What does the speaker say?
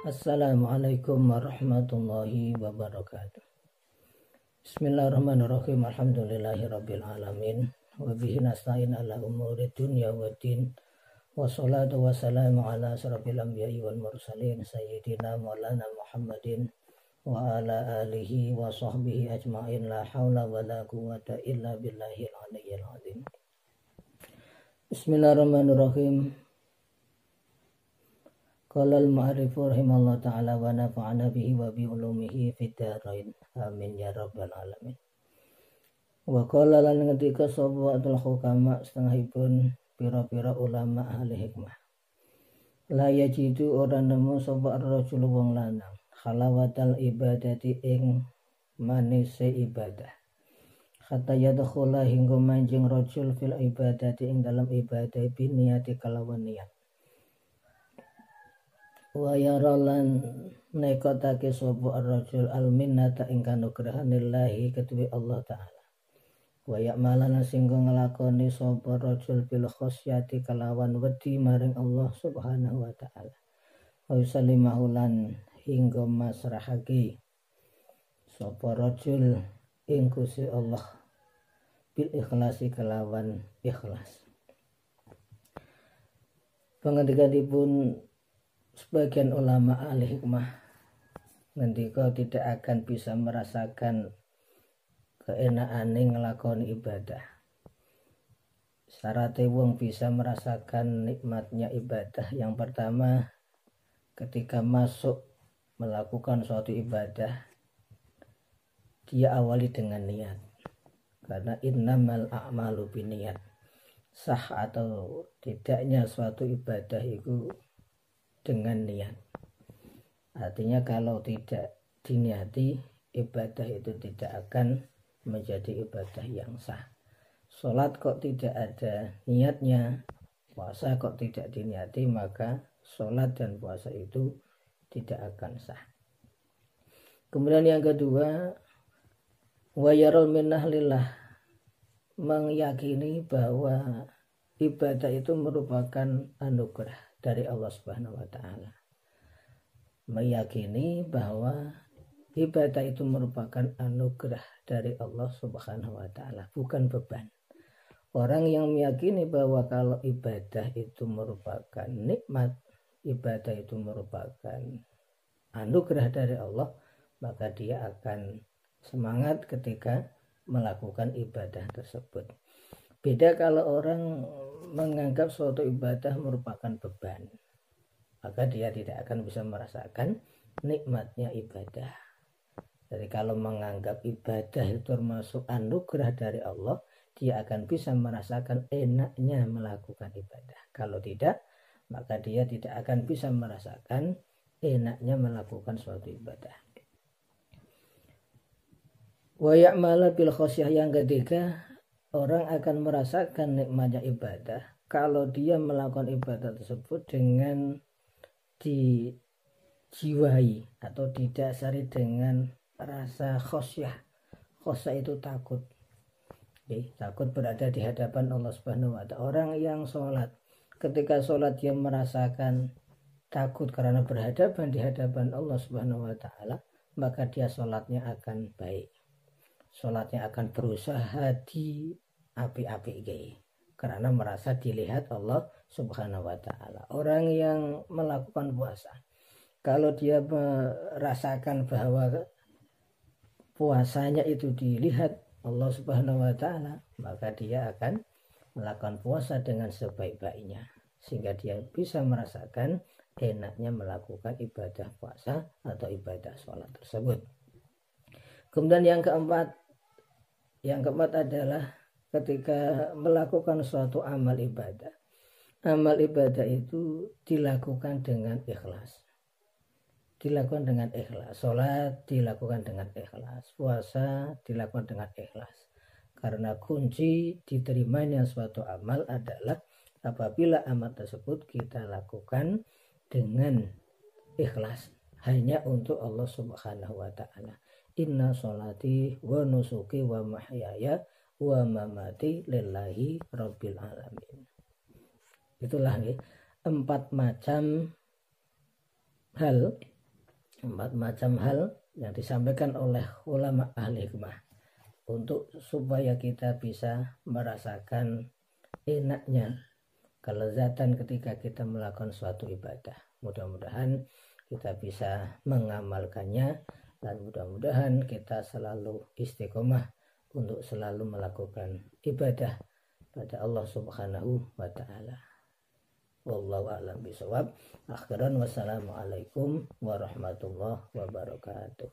Assalamualaikum warahmatullahi wabarakatuh. Bismillahirrahmanirrahim. Alhamdulillahirabbil alamin. Wa bihi nasta'in ala umuri dunya waddin. Wassalatu wassalamu ala asyrafil anbiya'i wal mursalin sayyidina maulana Muhammadin wa ala alihi wa sahbihi ajma'in. La haula wa la quwwata illa billahil aliyyil azim. Bismillahirrahmanirrahim. Qala al-mu'arrifu rahimallahu ta'ala wa nafa'ana bihi wa bi ulumihi fid dharain. Amin ya rabbal alamin. Wa qala lan ngendika sapa atul hukama setengahipun pira-pira ulama ahli hikmah. La yajidu ora nemu sapa ar-rajul wong lanang halawatal ibadati ing manise ibadah. Hatta yadkhula hingga manjing rajul fil ibadati ing dalam ibadah biniyati kalawan niat. Wa yaralan nekotake sapa ar-rajul al-minnata ing kanugrahanillahi ketuwi Allah taala. Wa ya'malana singgo nglakoni sapa rajul bil khosyati kalawan wedi maring Allah subhanahu wa taala. Wa yusallimahu lan hingga masrahake sapa rajul ing Gusti Allah bil ikhlasi kalawan ikhlas. Pangandikanipun sebagian ulama ahli hikmah ngendika tidak akan bisa merasakan keenaan nglakoni ibadah. Syaratnya wong bisa merasakan nikmatnya ibadah. Yang pertama, ketika masuk melakukan suatu ibadah, dia awali dengan niat. Karena innamal a'malu binniyat. Sah atau tidaknya suatu ibadah itu dengan niat. Artinya kalau tidak diniati, ibadah itu tidak akan menjadi ibadah yang sah. Sholat kok tidak ada niatnya, puasa kok tidak diniati, maka sholat dan puasa itu tidak akan sah. Kemudian yang kedua, wa yarul minnah lillah, meyakini bahwa ibadah itu merupakan anugerah dari Allah Subhanahu wa taala. Meyakini bahwa ibadah itu merupakan anugerah dari Allah Subhanahu wa taala, bukan beban. Orang yang meyakini bahwa kalau ibadah itu merupakan nikmat, ibadah itu merupakan anugerah dari Allah, maka dia akan semangat ketika melakukan ibadah tersebut. Beda kalau orang menganggap suatu ibadah merupakan beban, maka dia tidak akan bisa merasakan nikmatnya ibadah. Jadi kalau menganggap ibadah itu termasuk anugerah dari Allah, dia akan bisa merasakan enaknya melakukan ibadah. Kalau tidak, maka dia tidak akan bisa merasakan enaknya melakukan suatu ibadah. Wa ya'mala bil khosyah, yang ketiga, orang akan merasakan nikmatnya ibadah kalau dia melakukan ibadah tersebut dengan dijiwai atau didasari dengan rasa khosyah. Khosyah itu takut. Takut berada di hadapan Allah Subhanahu wa taala. Orang yang sholat, ketika sholat dia merasakan takut karena berhadapan di hadapan Allah Subhanahu wa taala, maka dia sholatnya akan baik. Sholatnya akan berusaha di api-api karena merasa dilihat Allah Subhanahu wa taala. Orang yang melakukan puasa, kalau dia merasakan bahwa puasanya itu dilihat Allah Subhanahu wa taala, maka dia akan melakukan puasa dengan sebaik-baiknya sehingga dia bisa merasakan enaknya melakukan ibadah puasa atau ibadah sholat tersebut. Kemudian yang keempat adalah ketika melakukan suatu amal ibadah. Amal ibadah itu dilakukan dengan ikhlas. Dilakukan dengan ikhlas. Sholat dilakukan dengan ikhlas. Puasa dilakukan dengan ikhlas. Karena kunci diterimanya suatu amal adalah apabila amal tersebut kita lakukan dengan ikhlas. Hanya untuk Allah Subhanahu wa ta'ala. Inna sholati wa nusuki wa mahyaya wa mamati lillahi rabbil alamin. Itulah 4 macam hal 4 macam hal yang disampaikan oleh ulama ahli hikmah untuk supaya kita bisa merasakan enaknya kelezatan ketika kita melakukan suatu ibadah. Mudah-mudahan kita bisa mengamalkannya dan mudah-mudahan kita selalu istiqomah untuk selalu melakukan ibadah pada Allah Subhanahu wa taala. Wallahu a'lam bishawab. Akhiran wassalamualaikum warahmatullahi wabarakatuh.